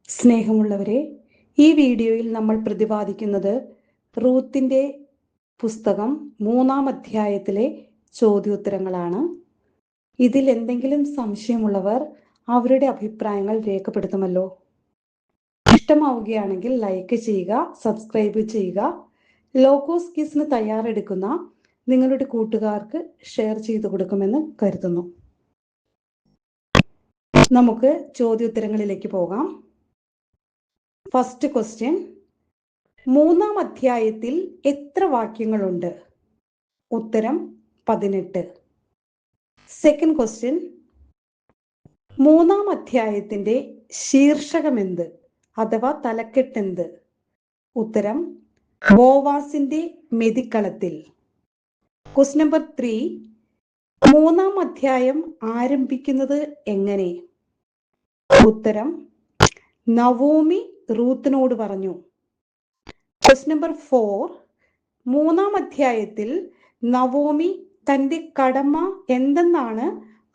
സ്നേഹമുള്ളവരെ, ഈ വീഡിയോയിൽ നമ്മൾ പ്രതിപാദിക്കുന്നത് റൂത്തിന്റെ പുസ്തകം 3-ാം അധ്യായത്തിലെ ചോദ്യോത്തരങ്ങളാണ്. ഇതിൽ എന്തെങ്കിലും സംശയമുള്ളവർ അവരുടെ അഭിപ്രായങ്ങൾ രേഖപ്പെടുത്തുമല്ലോ. ഇഷ്ടമാവുകയാണെങ്കിൽ ലൈക്ക് ചെയ്യുക, സബ്സ്ക്രൈബ് ചെയ്യുക. ലോഗോസ് ക്വിസിന് തയ്യാറെടുക്കുന്ന നിങ്ങളുടെ കൂട്ടുകാർക്ക് ഷെയർ ചെയ്തു കൊടുക്കുമെന്ന് കരുതുന്നു. നമുക്ക് ചോദ്യോത്തരങ്ങളിലേക്ക് പോകാം. ഫസ്റ്റ് ക്വസ്റ്റ്യൻ, 3-ാം അധ്യായത്തിൽ എത്ര വാക്യങ്ങളുണ്ട്? ഉത്തരം 18. സെക്കൻഡ് ക്വസ്റ്റ്യൻ, 3-ാം അധ്യായത്തിന്റെ ശീർഷകമെന്ത് അഥവാ തലക്കെട്ടെന്ത്? ഉത്തരം ബോവാസിന്റെ മെതിക്കളത്തിൽ. ക്വസ്റ്റ്യൻ നമ്പർ 3, 3-ാം അധ്യായം ആരംഭിക്കുന്നത് എങ്ങനെ? ഉത്തരം നവോമി റൂത്തിനോട് പറഞ്ഞു. ക്വസ്റ്റ്യൻ നമ്പർ 4, 3-ാം അധ്യായത്തിൽ നവോമി തന്റെ കടമ എന്തെന്നാണ്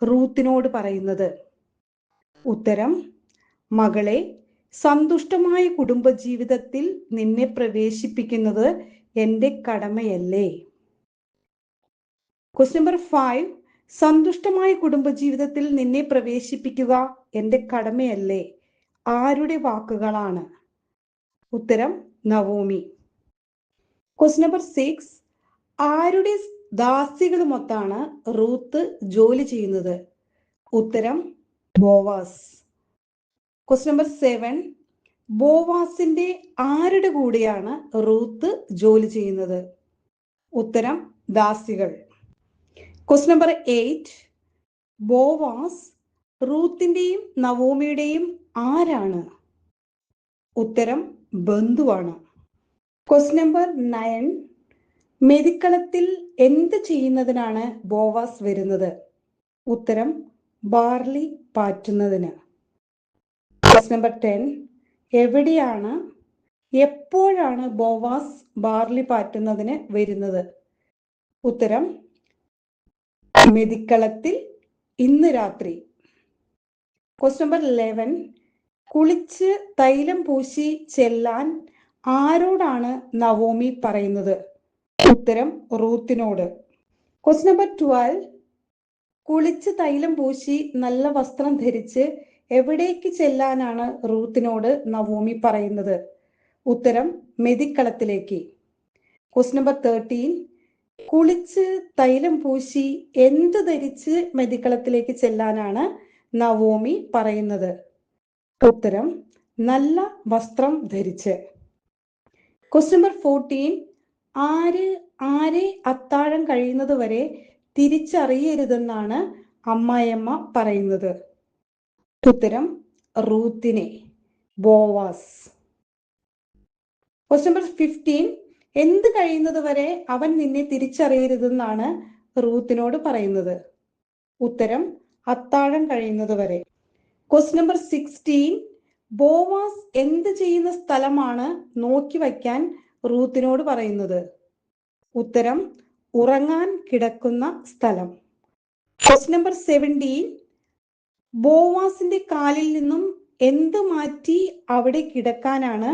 റൂത്തിനോട് പറയുന്നത്? ഉത്തരം മകളെ, സന്തുഷ്ടമായ കുടുംബജീവിതത്തിൽ നിന്നെ പ്രവേശിപ്പിക്കുന്നത് എൻ്റെ കടമയല്ലേ? ക്വസ്റ്റ്യൻ നമ്പർ 5, സന്തുഷ്ടമായ കുടുംബജീവിതത്തിൽ നിന്നെ പ്രവേശിപ്പിക്കുക എൻ്റെ കടമയല്ലേ? ആരുടെ വാക്കുകളാണ്? ഉത്തരം നവോമി. ക്വസ്റ്റ്യൻ നമ്പർ 6, ആരുടെ ദാസികളുമൊത്താണ് റൂത്ത് ജോലി ചെയ്യുന്നത്? ഉത്തരം ബോവാസ്. ക്വസ്റ്റ്യൻ നമ്പർ 7, ബോവാസിന്റെ ആരുടെ കൂടെയാണ് റൂത്ത് ജോലി ചെയ്യുന്നത്? ഉത്തരം ദാസികൾ. ക്വസ്റ്റ്യൻ നമ്പർ 8, ബോവാസ് റൂത്തിന്റെയും നവോമിയുടെയും ആരാണ്? ഉത്തരം ബന്ധുവാണ്. ക്വസ്റ്റ്യൻ നമ്പർ 9, മെതിക്കളത്തിൽ എന്ത് ചെയ്യുന്നതിനാണ് ബോവാസ് വരുന്നത്? ഉത്തരം ബാർലി പാറ്റുന്നതിന്. ക്വസ്റ്റ്യൻ നമ്പർ 10, എവിടെയാണ്, എപ്പോഴാണ് ബോവാസ് ബാർലി പാറ്റുന്നതിന് വരുന്നത്? ഉത്തരം മെതിക്കളത്തിൽ ഇന്ന് രാത്രി. ക്വസ്റ്റ്യൻ നമ്പർ 11, കുളിച്ച് തൈലം പൂശി ചെല്ലാൻ ആരോടാണ് നവോമി പറയുന്നത്? ഉത്തരം റൂത്തിനോട്. ക്വസ്റ്റ്യൻ നമ്പർ 12, കുളിച്ച് തൈലം പൂശി നല്ല വസ്ത്രം ധരിച്ച് എവിടേക്ക് ചെല്ലാനാണ് റൂത്തിനോട് നവോമി പറയുന്നത്? ഉത്തരം മെതിക്കളത്തിലേക്ക്. ക്വസ്റ്റ്യൻ നമ്പർ 13, കുളിച്ച് തൈലം പൂശി എന്ത് ധരിച്ച് മെതിക്കളത്തിലേക്ക് ചെല്ലാനാണ് നവോമി പറയുന്നത്? ഉത്തരം നല്ല വസ്ത്രം ധരിച്ച്. ക്വസ്റ്റ്യൻ നമ്പർ 14, ആരെ അത്താഴം കഴിയുന്നത് വരെ തിരിച്ചറിയരുതെന്നാണ് അമ്മായിയമ്മ പറയുന്നത്? ഉത്തരം റൂത്തിനെ, ബോവാസ്. ക്വസ്റ്റ്യൻ നമ്പർ 15, എന്ത് കഴിയുന്നത് വരെ അവൻ നിന്നെ തിരിച്ചറിയരുതെന്നാണ് റൂത്തിനോട് പറയുന്നത്? ഉത്തരം അത്താഴം കഴിയുന്നത് വരെ. ക്വസ്റ്റ്യൻ നമ്പർ 16, ബോവാസ് എന്ത് ചെയ്യുന്ന സ്ഥലമാണ് നോക്കി വയ്ക്കാൻ റൂത്തിനോട് പറയുന്നത്? ഉത്തരം ഉറങ്ങാൻ കിടക്കുന്ന സ്ഥലം. ക്വസ്റ്റ്യൻ നമ്പർ 17, ബോവാസിന്റെ കാലിൽ നിന്നും എന്ത് മാറ്റി അവിടെ കിടക്കാനാണ്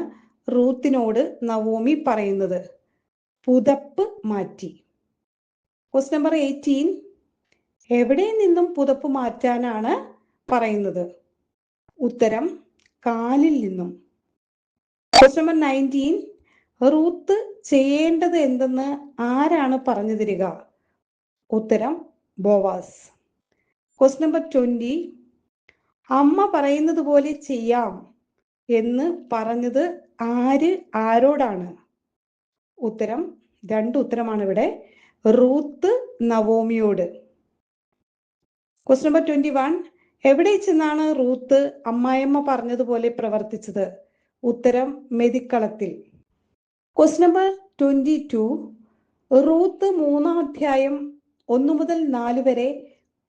റൂത്തിനോട് നവോമി പറയുന്നത്? പുതപ്പ് മാറ്റി. ക്വസ്റ്റ്യൻ നമ്പർ 18, എവിടെ നിന്നും പുതപ്പ് മാറ്റാനാണ് പറയുന്നത്? ഉത്തരം കാലിൽ നിന്നും. ക്വസ്റ്റ്യൻ നമ്പർ 19, റൂത്ത് ചെയ്യേണ്ടത് എന്തെന്ന് ആരാണ് പറഞ്ഞു തരിക? ഉത്തരം ബോവാസ്. ക്വസ്റ്റ്യൻ നമ്പർ 20, അമ്മ പറയുന്നത് പോലെ ചെയ്യാം എന്ന് പറഞ്ഞത് ആരോടാണ്? ഉത്തരം, 2 ഉത്തരമാണ് ഇവിടെ. റൂത്ത് നവോമിയോട്. ക്വസ്റ്റ്യൻ നമ്പർ 21, എവിടെ ചെന്നാണ് റൂത്ത് അമ്മായിയമ്മ പറഞ്ഞതുപോലെ പ്രവർത്തിച്ചത്? ഉത്തരം മെതിക്കളത്തിൽ. ക്വസ്റ്റ്യൻ നമ്പർ 22, റൂത്ത് 3-ാം അധ്യായം 1 മുതൽ 4 വരെ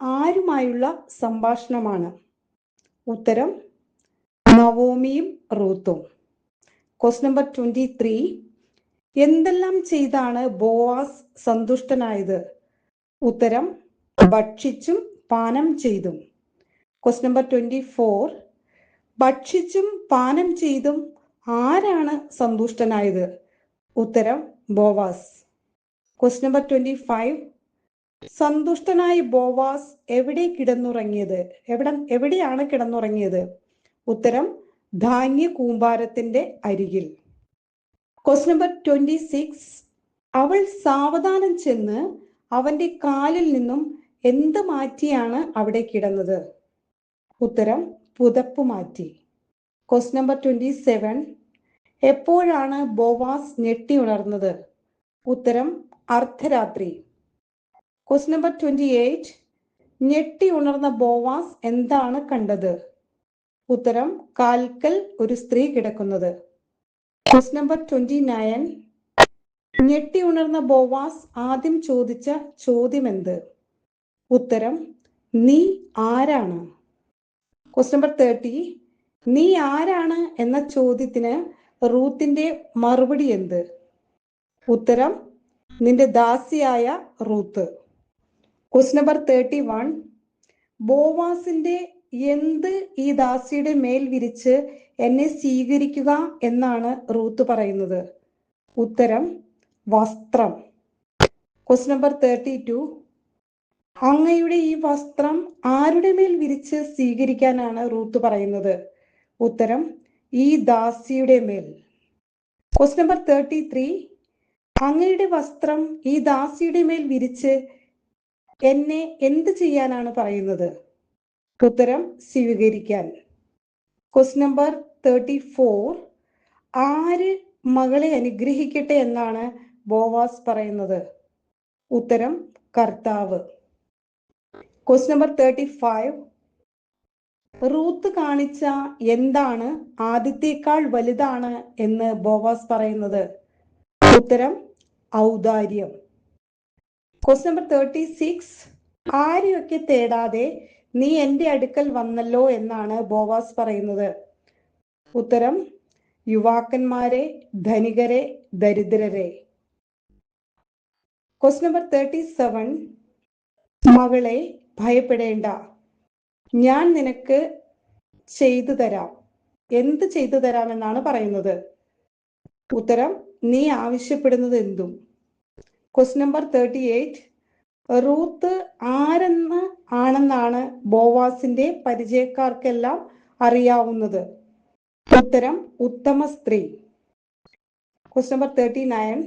ആരുമായുള്ള സംഭാഷണമാണ്? ഉത്തരം നവോമിയും റൂത്തും. ക്വസ്റ്റ്യൻ നമ്പർ 23, എന്തെല്ലാം ചെയ്താണ് ബോവാസ് സന്തുഷ്ടനായത്? ഉത്തരം ഭക്ഷിച്ചും പാനം ചെയ്തും. ക്വസ്റ്റ്യൻ നമ്പർ 24, ഭക്ഷിച്ചും പാനം ചെയ്തും ആരാണ് സന്തുഷ്ടനായത്? ഉത്തരം ബോവാസ്. Question number 25. സന്തുഷ്ടനായ ബോവാസ് എവിടെ കിടന്നുറങ്ങിയത്? എവിടെയാണ് കിടന്നുറങ്ങിയത്? ഉത്തരം ധാന്യ കൂമ്പാരത്തിന്റെ അരികിൽ. Question number 26. അവൾ സാവധാനം ചെന്ന് അവന്റെ കാലിൽ നിന്നും എന്ത് മാറ്റിയാണ് അവിടെ കിടന്നത്? ഉത്തരം പുതപ്പ് മാറ്റി. Question number 27. എപ്പോഴാണ് ബോവാസ് ഞെട്ടി ഉണർന്നത്? ഉത്തരം അർദ്ധരാത്രി. Question number 28. ഞെട്ടി ഉണർന്ന ബോവാസ് എന്താണ് കണ്ടത്? ഉത്തരം കാൽക്കൽ ഒരു സ്ത്രീ കിടക്കുന്നത്. Question number 29. ഞെട്ടി ഉണർന്ന ബോവാസ് ആദ്യം ചോദിച്ച ചോദ്യം എന്ത്? ഉത്തരം നീ ആരാണ്. Question number 30. നീ ആരാണ് എന്ന ചോദ്യത്തിന് റൂത്തിന്റെ മറുപടി എന്ത്? ഉത്തരം നിന്റെ ദാസിയായ റൂത്ത്. Question number 31. ബോവാസിന്റെ എന്ത് ഈ ദാസിയുടെ മേൽ വിരിച്ച് എന്നെ സ്വീകരിക്കുക എന്നാണ് റൂത്ത് പറയുന്നത്? ഉത്തരം വസ്ത്രം. Question number 32. അങ്ങയുടെ ഈ വസ്ത്രം ആരുടെ മേൽ വിരിച്ച് സ്വീകരിക്കാനാണ് റൂത്ത് പറയുന്നത്? ഉത്തരം ഈ ദാസിയുടെ മേൽ. Question number 33. അങ്ങയുടെ വസ്ത്രം ഈ ദാസിയുടെ മേൽ വിരിച്ച് എന്നെ എന്ത് ചെയ്യാനാണ് പറയുന്നത്? ഉത്തരം സ്വീകരിക്കാൻ. Question number 34. ആര് മകളെ അനുഗ്രഹിക്കട്ടെ എന്നാണ് ബോവാസ് പറയുന്നത്? ഉത്തരം കർത്താവ്. Question number 35. റൂത്ത് കാണിച്ച എന്താണ് ആദ്യത്തേക്കാൾ വലുതാണ് എന്ന് ബോവാസ് പറയുന്നത്? ഉത്തരം ഔദാര്യം. Question number 36. ആരെയൊക്കെ തേടാതെ നീ എൻ്റെ അടുക്കൽ വന്നല്ലോ എന്നാണ് ബോവാസ് പറയുന്നത്? ഉത്തരം യുവാക്കന്മാരെ, ധനികരെ, ദരിദ്രരെ. Question number 37. മകളെ ഭയപ്പെടേണ്ട, ഞാൻ നിനക്ക് ചെയ്തു തരാം. എന്ത് ചെയ്തു തരാമെന്നാണ് പറയുന്നത്? ഉത്തരം നീ ആവശ്യപ്പെടുന്നത് എന്തും. Question number 38. റൂത്ത് ആണെന്നാണ് ബോവാസിന്റെ പരിചയക്കാർക്കെല്ലാം അറിയാവുന്നത്? ഉത്തരം ഉത്തമ സ്ത്രീ. Question number 39.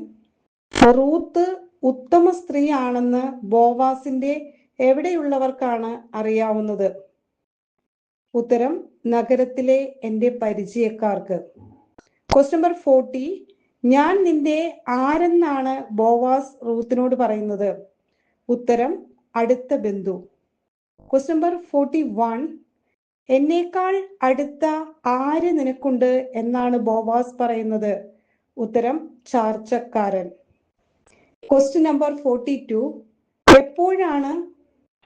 റൂത്ത് ഉത്തമ സ്ത്രീ ആണെന്ന് ബോവാസിന്റെ എവിടെയുള്ളവർക്കാണ് അറിയാവുന്നത്? ഉത്തരം നഗരത്തിലെ എൻ്റെ പരിചയക്കാർക്ക്. Question number 40. ഞാൻ നിന്റെ ആരെന്നാണ് ബോവാസ് റൂത്തിനോട് പറയുന്നത്? ഉത്തരം അടുത്ത ബന്ധു. Question number 41. എന്നേക്കാൾ അടുത്ത ആര് നിനക്കുണ്ട് എന്നാണ് ബോവാസ് പറയുന്നത്? ഉത്തരം ചാർച്ചക്കാരൻ. Question number 42. എപ്പോഴാണ്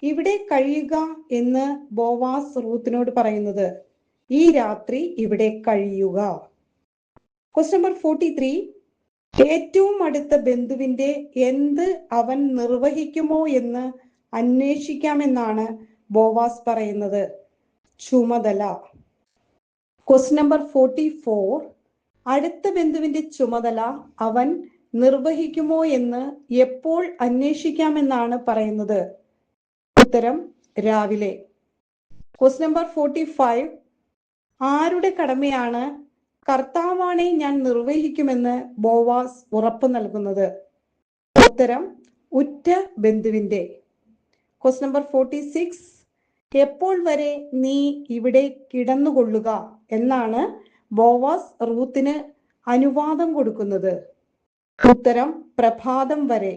ഇവിടെ കഴിയുക എന്ന് ബോവാസ് റൂത്തിനോട് പറയുന്നത്? ഈ രാത്രി ഇവിടെ കഴിയുക. Question number 43. ഏറ്റവും അടുത്ത ബന്ധുവിന്റെ എന്ത് അവൻ നിർവഹിക്കുമോ എന്ന് അന്വേഷിക്കാമെന്നാണ് ബോവാസ് പറയുന്നത്? ചുമതല. Question number 44. അടുത്ത ബന്ധുവിന്റെ ചുമതല അവൻ നിർവഹിക്കുമോ എന്ന് എപ്പോൾ അന്വേഷിക്കാമെന്നാണ് പറയുന്നത്? ഉത്തരം രാവിലെ. Question number 45. ആരുടെ കടമയാണ് കർത്താവാണെ ഞാൻ നിർവഹിക്കുമെന്ന് ബോവാസ് ഉറപ്പ് നൽകുന്നത്? ഉത്തരം ഉറ്റ ബന്ധുവിന്റെ. Question number 46. എപ്പോൾ വരെ നീ ഇവിടെ കിടന്നുകൊള്ളുക എന്നാണ് ബോവാസ് റൂത്തിന് അനുവാദം കൊടുക്കുന്നത്? ഉത്തരം പ്രഭാതം വരെ.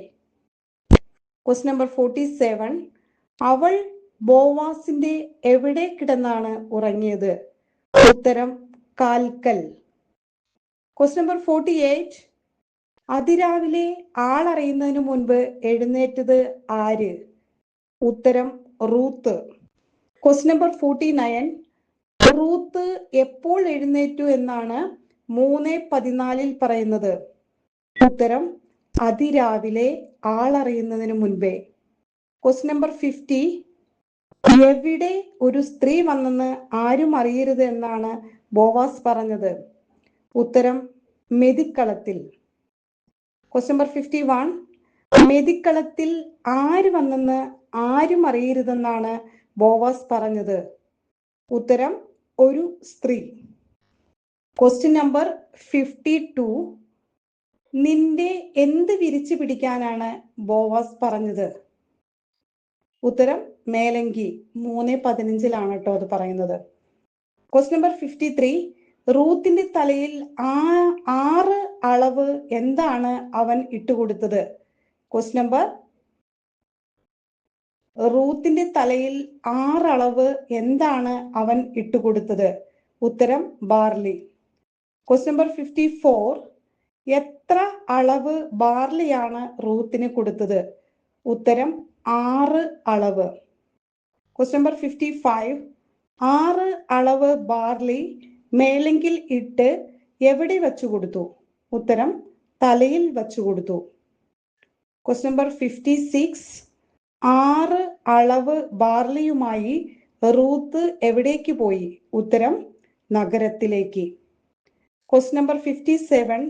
Question number 47. അവൾ ബോവാസിന്റെ എവിടെ കിടന്നാണ് ഉറങ്ങിയത്? ഉത്തരം കാൽക്കൽ. Question number 48. അതിരാവിലെ ആളറിയുന്നതിന് മുൻപ് എഴുന്നേറ്റത് ആര്? ഉത്തരം റൂത്ത്. Question number 49. റൂത്ത് എപ്പോൾ എഴുന്നേറ്റു എന്നാണ് 3:14 പറയുന്നത്? ഉത്തരം അതിരാവിലെ ആളറിയുന്നതിന് മുൻപേ. Question number 50. എവിടെ ഒരു സ്ത്രീ വന്നെന്ന് ആരും അറിയരുത് എന്നാണ് ബോവാസ് പറഞ്ഞത്? ഉത്തരം മെതിക്കളത്തിൽ. Question number 51. മെതിക്കളത്തിൽ ആര് വന്നെന്ന് ആരും അറിയരുതെന്നാണ് ബോവാസ് പറഞ്ഞത്? ഉത്തരം ഒരു സ്ത്രീ. Question number 52. നിന്റെ എന്ത് വിരിച്ചു പിടിക്കാനാണ് ബോവാസ് പറഞ്ഞത്? ഉത്തരം മേലങ്കി. 3:15 കേട്ടോ അത് പറയുന്നത്. Question number 53. റൂത്തിന്റെ തലയിൽ 6 അളവ് എന്താണ് അവൻ ഇട്ടുകൊടുത്തത്? ക്വസ്റ്റ്യൻ നമ്പർ റൂത്തിന്റെ തലയിൽ 6 അളവ് എന്താണ് അവൻ ഇട്ടുകൊടുത്തത്? ഉത്തരം ബാർലി. Question number 54. എത്ര അളവ് ബാർലിയാണ് റൂത്തിന് കൊടുത്തത്? ഉത്തരം 6 അളവ്. Question number 55. 6 അളവ് ബാർലി മേലെങ്കിൽ ഇട്ട് എവിടെ വച്ചു കൊടുത്തു? ഉത്തരം തലയിൽ വച്ചു കൊടുത്തു. Question number 56. 6 അളവ് ബാർലിയുമായി റൂത്ത് എവിടേക്ക് പോയി? ഉത്തരം നഗരത്തിലേക്ക്. Question number 57.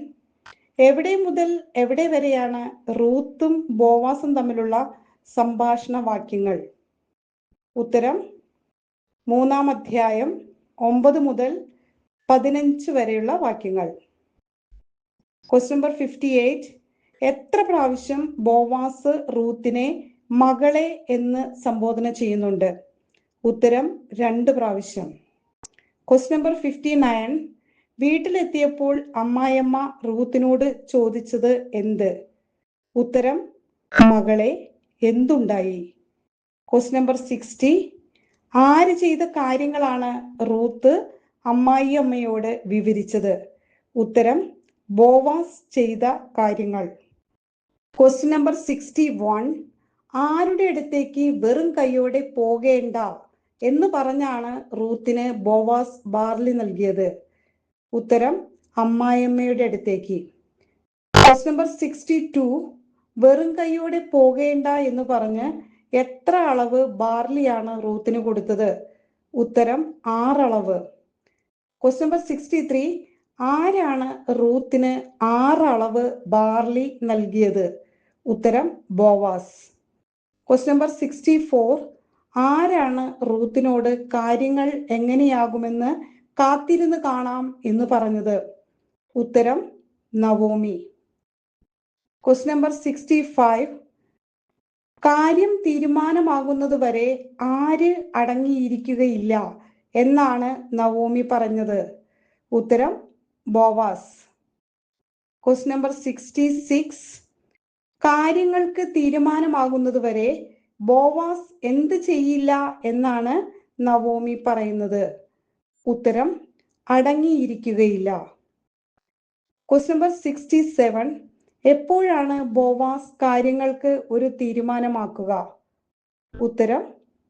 എവിടെ മുതൽ എവിടെ വരെയാണ് റൂത്തും ബോവാസും തമ്മിലുള്ള സംഭാഷണ വാക്യങ്ങൾ? ഉത്തരം 3-ാം അധ്യായം 9 മുതൽ 15 വരെയുള്ള വാക്യങ്ങൾ. Question number 58. എത്ര പ്രാവശ്യം ബോവാസ് റൂത്തിനെ മകളെ എന്ന് സംബോധന ചെയ്യുന്നുണ്ട്? ഉത്തരം 2 പ്രാവശ്യം. Question number 59. വീട്ടിലെത്തിയപ്പോൾ അമ്മായിയമ്മ റൂത്തിനോട് ചോദിച്ചത് എന്ത്? ഉത്തരം മകളെ എന്തുണ്ടായി? Question number 60. ആര് ചെയ്ത കാര്യങ്ങളാണ് റൂത്ത് അമ്മായിയമ്മയോട് വിവരിച്ചത്? ഉത്തരം ബോവാസ് ചെയ്ത കാര്യങ്ങൾ. Question number 61. ആരുടെ അടുത്തേക്ക് വെറും കൈയോടെ പോകേണ്ട എന്ന് പറഞ്ഞാണ് റൂത്തിന് ബോവാസ് ബാർലി നൽകിയത്? ഉത്തരം അമ്മായിയമ്മയുടെ അടുത്തേക്ക്. Question number 62. വെറും കൈയോടെ പോകേണ്ട എന്ന് പറഞ്ഞ് എത്ര അളവ് ബാർലിയാണ് റൂത്തിന് കൊടുത്തത്? ഉത്തരം 6 അളവ്. Question number 63. ആരാണ് റൂത്തിന് 6 അളവ് ബാർലി നൽകിയത്? ഉത്തരം ബോവാസ്. Question number 64. ആരാണ് റൂത്തിനോട് കാര്യങ്ങൾ എങ്ങനെയാകുമെന്ന് കാത്തിരുന്ന് കാണാം എന്ന് പറഞ്ഞത്? ഉത്തരം നവോമി. Question number 65. കാര്യം തീരുമാനമാകുന്നത് വരെ ആര് അടങ്ങിയിരിക്കുകയില്ല എന്നാണ് നവോമി പറഞ്ഞത്? ഉത്തരം ബോവാസ്. Question number 66. കാര്യങ്ങൾക്ക് തീരുമാനമാകുന്നത് വരെ ബോവാസ് എന്ത് ചെയ്യില്ല എന്നാണ് നവോമി പറയുന്നത്? ഉത്തരം അടങ്ങിയിരിക്കുകയില്ല. Question number 67. എപ്പോഴാണ് ബോവാസ് കാര്യങ്ങൾക്ക് ഒരു തീരുമാനമാക്കുക? ഉത്തരം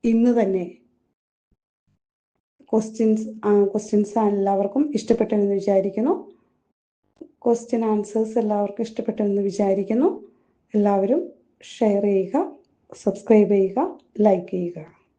ഇന്ന് തന്നെ. ക്വസ്റ്റ്യൻസ് എല്ലാവർക്കും ഇഷ്ടപ്പെട്ടെന്ന് വിചാരിക്കുന്നു. ക്വസ്റ്റ്യൻ ആൻസേഴ്സ് എല്ലാവർക്കും ഇഷ്ടപ്പെട്ടെന്ന് വിചാരിക്കുന്നു. എല്ലാവരും ഷെയർ ചെയ്യുക, സബ്സ്ക്രൈബ് ചെയ്യുക, ലൈക്ക് ചെയ്യുക.